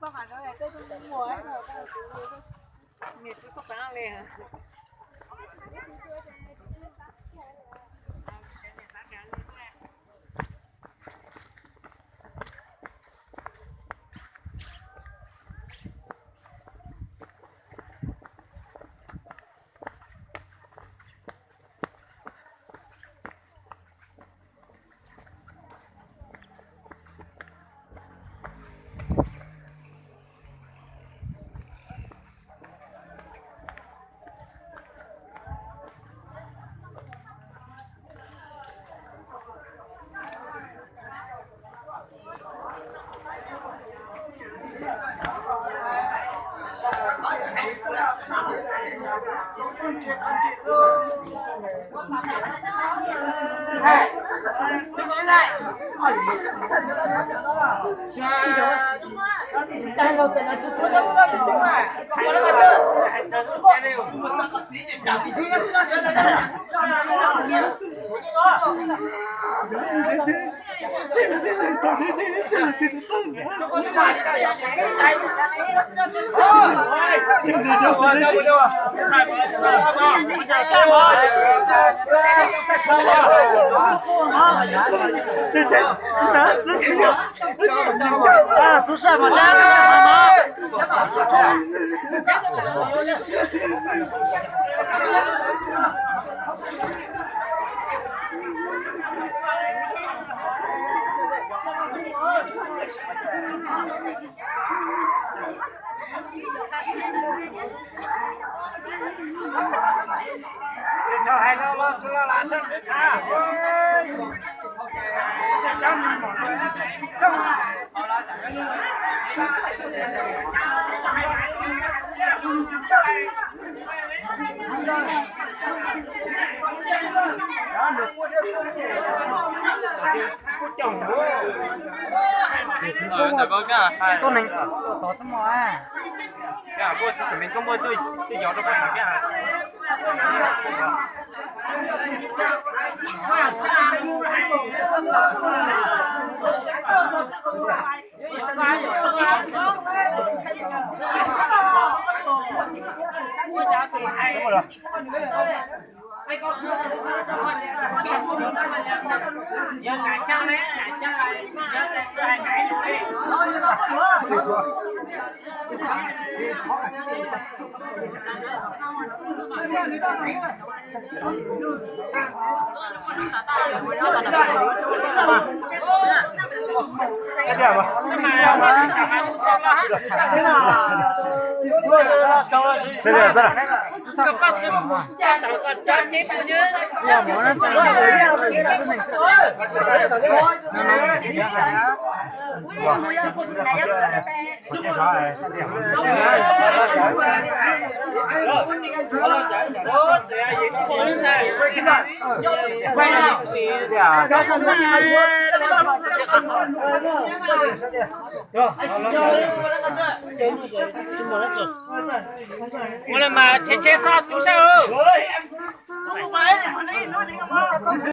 bao hẳn nó này tới mùa ấy rồi miệt cứ sắp sáng lên hả?但是真的是做的不到顶嘛，我那个啊，出事吧，这妈妈。这小孩老老了拿上这茶，这讲什么？正好了，都能都这么啊？呀，我这边公布最摇着不哪边啊？要改香嘞，改香嘞，要在这还改有嘞。这点吧。这个这。各方政府家长个家庭妇女，要么呢，我的妈，天天杀多少？